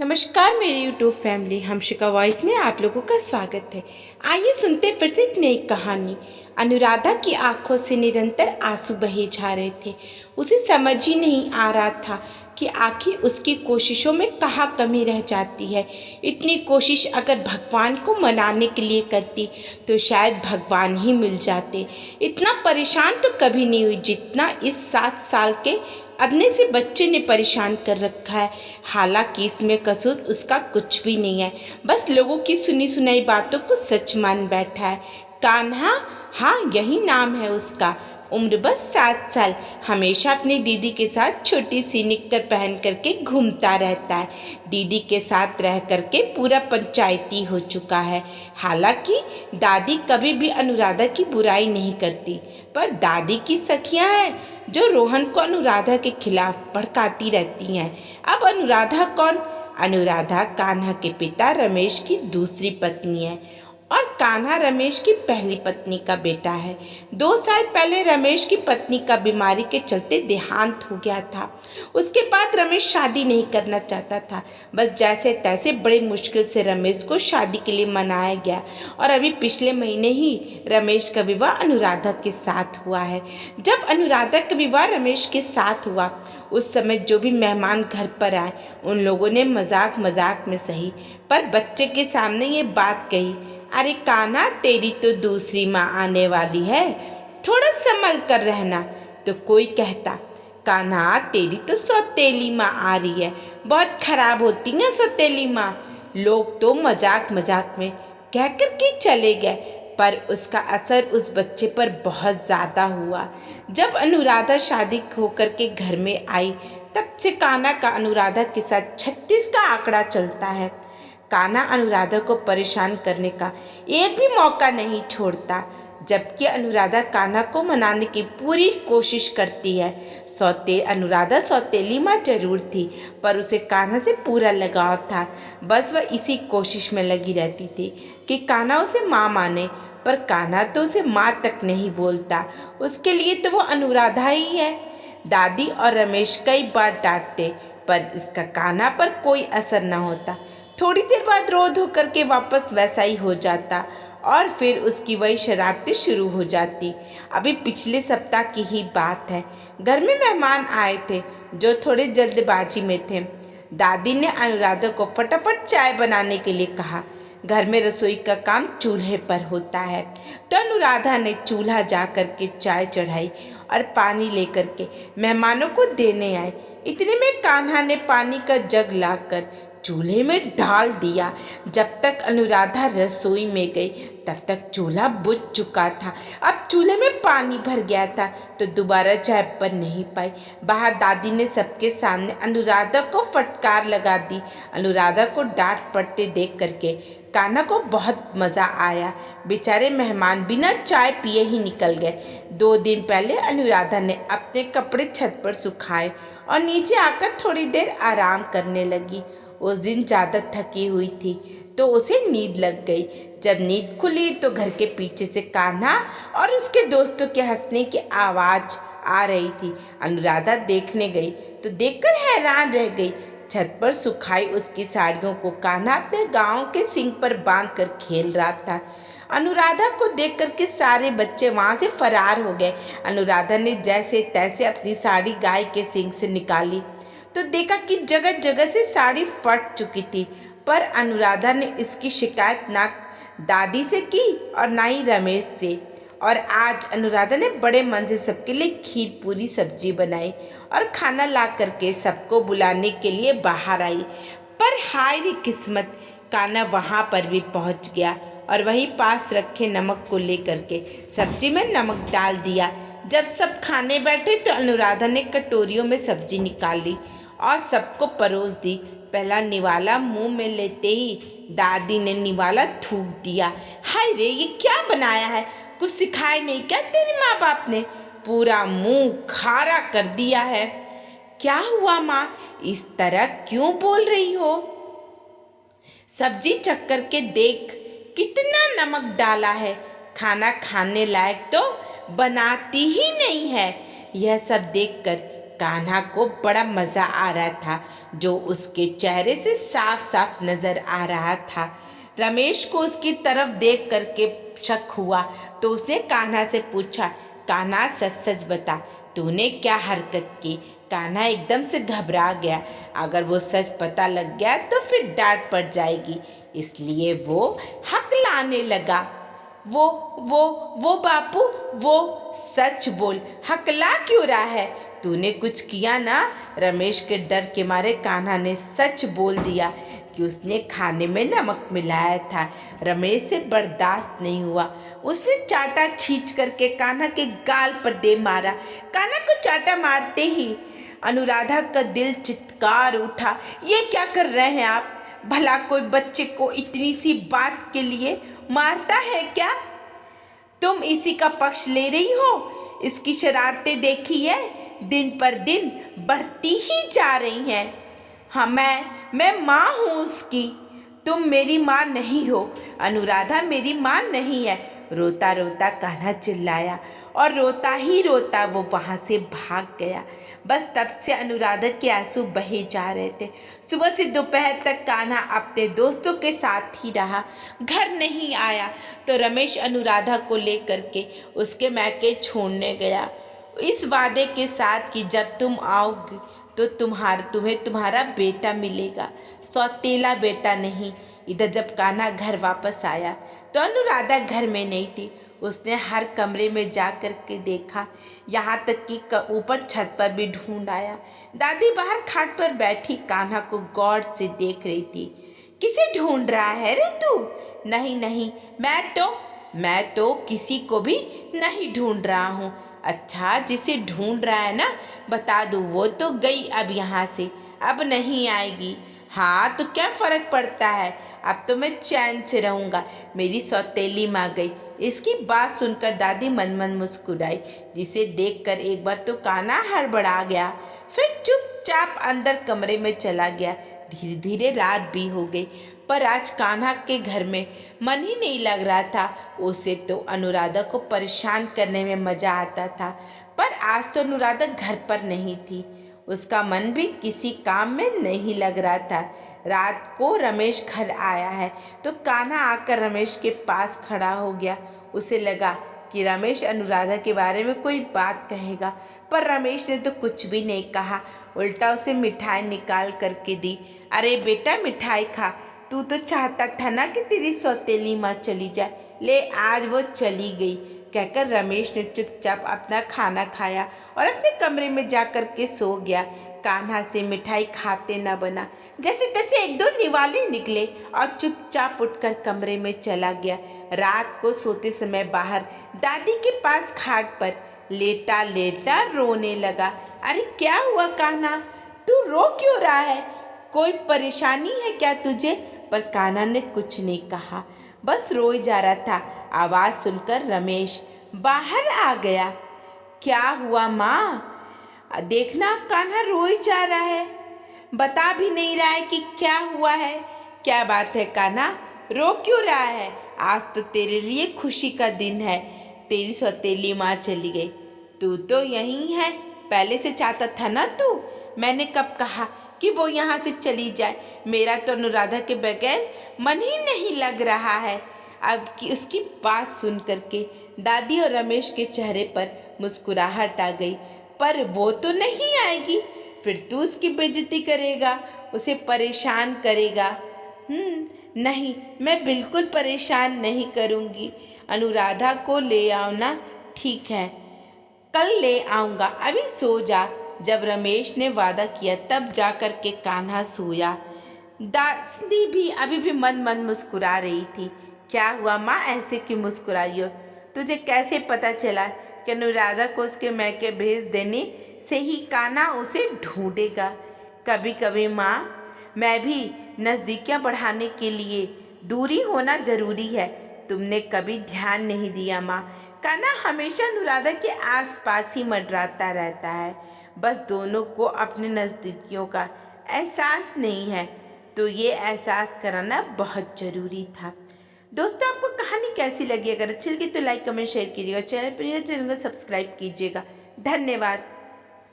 नमस्कार मेरी YouTube family, हमशिका voice में आप लोगों का स्वागत है। आइए सुनते फिर से एक नई कहानी। अनुराधा की आंखों से निरंतर आंसू बहे जा रहे थे। उसे समझ ही नहीं आ रहा था कि आखिर उसकी कोशिशों में कहाँ कमी रह जाती है। इतनी कोशिश अगर भगवान को मनाने के लिए करती तो शायद भगवान ही मिल जाते। इतना परेशान तो कभी नहीं हुई जितना इस 7 साल के अदने से बच्चे ने परेशान कर रखा है। हालांकि इसमें कसूर उसका कुछ भी नहीं है, बस लोगों की सुनी सुनाई बातों को सच मान बैठा है। कान्हा, हाँ यही नाम है उसका। उम्र बस 7 साल। हमेशा अपनी दीदी के साथ छोटी सी निक्कर पहन करके घूमता रहता है। दीदी के साथ रह करके पूरा पंचायती हो चुका है। हालांकि दादी कभी भी अनुराधा की बुराई नहीं करती, पर दादी की सखियां हैं जो रोहन को अनुराधा के खिलाफ भड़काती रहती हैं। अब अनुराधा कौन? अनुराधा कान्हा के पिता रमेश की दूसरी पत्नी है और कान्हा रमेश की पहली पत्नी का बेटा है। 2 साल पहले रमेश की पत्नी का बीमारी के चलते देहांत हो गया था। उसके बाद रमेश शादी नहीं करना चाहता था। बस जैसे तैसे बड़े मुश्किल से रमेश को शादी के लिए मनाया गया और अभी पिछले महीने ही रमेश का विवाह अनुराधा के साथ हुआ है। जब अनुराधा का विवाह रमेश के साथ हुआ, उस समय जो भी मेहमान घर पर आए उन लोगों ने मजाक मजाक में सही पर बच्चे के सामने ये बात कही, अरे कान्हा, तेरी तो दूसरी माँ आने वाली है, थोड़ा संभल कर रहना। तो कोई कहता, कान्हा तेरी तो सौतेली माँ आ रही है, बहुत खराब होती है सौतेली माँ। लोग तो मजाक मजाक में कह कर के चले गए, पर उसका असर उस बच्चे पर बहुत ज़्यादा हुआ। जब अनुराधा शादी होकर के घर में आई, तब से कान्हा का अनुराधा के साथ 36 का आंकड़ा चलता है। कान्हा अनुराधा को परेशान करने का एक भी मौका नहीं छोड़ता, जबकि अनुराधा कान्हा को मनाने की पूरी कोशिश करती है। अनुराधा सौतेली माँ जरूर थी, पर उसे कान्हा से पूरा लगाव था। बस वह इसी कोशिश में लगी रहती थी कि कान्हा उसे माँ माने, पर कान्हा तो उसे माँ तक नहीं बोलता। उसके लिए तो वो अनुराधा ही है। दादी और रमेश कई बार डांटते, पर इसका कान्हा पर कोई असर न होता। थोड़ी देर बाद रो धो करके वापस वैसा ही हो जाता और फिर उसकी वही शरारतें शुरू हो जाती। अभी पिछले सप्ताह की ही बात है। घर में मेहमान आए थे जो थोड़े जल्दबाजी में थे। दादी ने अनुराधा को फटाफट चाय बनाने के लिए कहा। घर में रसोई का काम चूल्हे पर होता है, तो अनुराधा ने चूल्हा जा कर के चाय चढ़ाई और पानी लेकर के मेहमानों को देने आए। इतने में कान्हा ने पानी का जग लाकर चूल्हे में डाल दिया। जब तक अनुराधा रसोई में गई तब तक चूल्हा बुझ चुका था। अब चूल्हे में पानी भर गया था तो दोबारा चाय बन नहीं पाई। बाहर दादी ने सबके सामने अनुराधा को फटकार लगा दी। अनुराधा को डांट पड़ते देख करके कान्हा को बहुत मज़ा आया। बेचारे मेहमान बिना चाय पिए ही निकल गए। 2 दिन पहले अनुराधा ने अपने कपड़े छत पर सुखाए और नीचे आकर थोड़ी देर आराम करने लगी। उस दिन ज़्यादा थकी हुई थी तो उसे नींद लग गई। जब नींद खुली तो घर के पीछे से कान्हा और उसके दोस्तों के हंसने की आवाज़ आ रही थी। अनुराधा देखने गई तो देखकर हैरान रह गई। छत पर सुखाई उसकी साड़ियों को कान्हा अपने गांव के सींग पर बांध कर खेल रहा था। अनुराधा को देख कर के सारे बच्चे वहाँ से फरार हो गए। अनुराधा ने जैसे तैसे अपनी साड़ी गाय के सींग से निकाली तो देखा कि जगह जगह से साड़ी फट चुकी थी, पर अनुराधा ने इसकी शिकायत ना दादी से की और ना ही रमेश से। और आज अनुराधा ने बड़े मन से सबके लिए खीर पूरी सब्जी बनाई और खाना ला करके सबको बुलाने के लिए बाहर आई। पर हाय रे किस्मत, कान्हा वहाँ पर भी पहुँच गया और वहीं पास रखे नमक को लेकर के सब्जी में नमक डाल दिया। जब सब खाने बैठे तो अनुराधा ने कटोरियों में सब्जी निकाली और सबको परोस दी। पहला निवाला मुंह में लेते ही दादी ने निवाला थूक दिया। हाय रे, ये क्या बनाया है? कुछ सिखाए नहीं क्या तेरे माँ बाप ने? पूरा मुंह खारा कर दिया है। क्या हुआ माँ, इस तरह क्यों बोल रही हो? सब्जी चक्कर के देख कितना नमक डाला है, खाना खाने लायक तो बनाती ही नहीं है। यह सब देखकर कान्हा को बड़ा मज़ा आ रहा था, जो उसके चेहरे से साफ साफ नज़र आ रहा था। रमेश को उसकी तरफ देख करके शक हुआ तो उसने कान्हा से पूछा, कान्हा सच सच बता, तूने क्या हरकत की? कान्हा एकदम से घबरा गया। अगर वो सच पता लग गया तो फिर डांट पड़ जाएगी, इसलिए वो हकलाने लगा। वो बापू, वो सच बोल, हकला क्यों रहा है? तूने कुछ किया ना? रमेश के डर के मारे कान्हा ने सच बोल दिया कि उसने खाने में नमक मिलाया था। रमेश से बर्दाश्त नहीं हुआ, उसने चाटा खींच करके कान्हा के गाल पर दे मारा। कान्हा को चाटा मारते ही अनुराधा का दिल चित्कार उठा। ये क्या कर रहे हैं आप? भला कोई बच्चे को इतनी सी बात के लिए मारता है क्या? तुम इसी का पक्ष ले रही हो? इसकी शरारतें देखी है, दिन पर दिन बढ़ती ही जा रही हैं। हाँ, मैं माँ हूँ उसकी, तुम मेरी माँ नहीं हो। अनुराधा मेरी माँ नहीं है, रोता रोता कान्हा चिल्लाया और रोता ही रोता वो वहाँ से भाग गया। बस तब से अनुराधा के आंसू बहे जा रहे थे। सुबह से दोपहर तक कान्हा अपने दोस्तों के साथ ही रहा, घर नहीं आया तो रमेश अनुराधा को लेकर के उसके मैके छोड़ने गया, इस वादे के साथ कि जब तुम आओगे तो तुम्हें तुम्हारा बेटा मिलेगा, सौतेला बेटा नहीं। इधर जब कान्हा घर वापस आया तो अनुराधा घर में नहीं थी। उसने हर कमरे में जा कर के देखा, यहाँ तक कि ऊपर छत पर भी ढूंढ आया। दादी बाहर खाट पर बैठी कान्हा को गौर से देख रही थी। किसे ढूंढ रहा है रे तू? नहीं नहीं, मैं तो किसी को भी नहीं ढूंढ रहा हूँ। अच्छा, जिसे ढूंढ रहा है ना, बता दूँ, वो तो गई अब यहाँ से, अब नहीं आएगी। हाँ तो क्या फ़र्क पड़ता है, अब तो मैं चैन से रहूँगा। मेरी सौतेली माँ गई। इसकी बात सुनकर दादी मन मन मुस्कुराई, जिसे देखकर एक बार तो कान्हा हड़बड़ा गया, फिर चुपचाप अंदर कमरे में चला गया। धीरे धीरे रात भी हो गई, पर आज कान्हा के घर में मन ही नहीं लग रहा था। उसे तो अनुराधा को परेशान करने में मज़ा आता था, पर आज तो अनुराधा घर पर नहीं थी। उसका मन भी किसी काम में नहीं लग रहा था। रात को रमेश घर आया है तो कान्हा आकर रमेश के पास खड़ा हो गया। उसे लगा कि रमेश अनुराधा के बारे में कोई बात कहेगा, पर रमेश ने तो कुछ भी नहीं कहा, उल्टा उसे मिठाई निकाल करके दी। अरे बेटा, मिठाई खा, तू तो चाहता था ना कि तेरी सौतेली माँ चली जाए, ले आज वो चली गई, कहकर रमेश ने चुपचाप अपना खाना खाया और अपने कमरे में जाकर के सो गया। कान्हा से मिठाई खाते न बना, जैसे तैसे एक दो निवाले निकले और चुपचाप उठकर कमरे में चला गया। रात को सोते समय बाहर दादी के पास खाट पर लेटा लेटा रोने लगा। अरे क्या हुआ कान्हा, तू रो क्यों रहा है? कोई परेशानी है क्या तुझे? पर कान्हा ने कुछ नहीं कहा, बस रोई जा रहा था। आवाज़ सुनकर रमेश बाहर आ गया। क्या हुआ माँ? देखना कान्हा रोई जा रहा है, बता भी नहीं रहा है कि क्या हुआ है। क्या बात है कान्हा, रो क्यों रहा है? आज तो तेरे लिए खुशी का दिन है, तेरी सौतेली माँ चली गई, तू तो यहीं है, पहले से चाहता था ना तू। मैंने कब कहा कि वो यहाँ से चली जाए? मेरा तो अनुराधा के बगैर मन ही नहीं लग रहा है। अब की उसकी बात सुन करके दादी और रमेश के चेहरे पर मुस्कुराहट आ गई। पर वो तो नहीं आएगी, फिर तू उसकी बेइज्जती करेगा, उसे परेशान करेगा। नहीं, मैं बिल्कुल परेशान नहीं करूँगी। अनुराधा को ले आओ ना, ठीक है, कल ले आऊँगा, अभी सो जा। जब रमेश ने वादा किया तब जा कर के कान्हा सोया। दादी भी अभी भी मन मन मुस्कुरा रही थी। क्या हुआ माँ, ऐसे क्यों मुस्कुरा रही हो? तुझे कैसे पता चला कि अनुराधा को उसके मैके भेज देने से ही कान्हा उसे ढूंढेगा? कभी कभी माँ, मैं भी नज़दीकियाँ बढ़ाने के लिए दूरी होना ज़रूरी है, तुमने कभी ध्यान नहीं दिया माँ। कान्हा हमेशा अनुराधा के आसपास ही मंडराता रहता है, बस दोनों को अपने नज़दीकियों का एहसास नहीं है, तो ये एहसास कराना बहुत ज़रूरी था। दोस्तों, आपको कहानी कैसी लगी? अगर अच्छी लगी तो लाइक कमेंट शेयर कीजिएगा, चैनल पर चैनल को सब्सक्राइब कीजिएगा। धन्यवाद।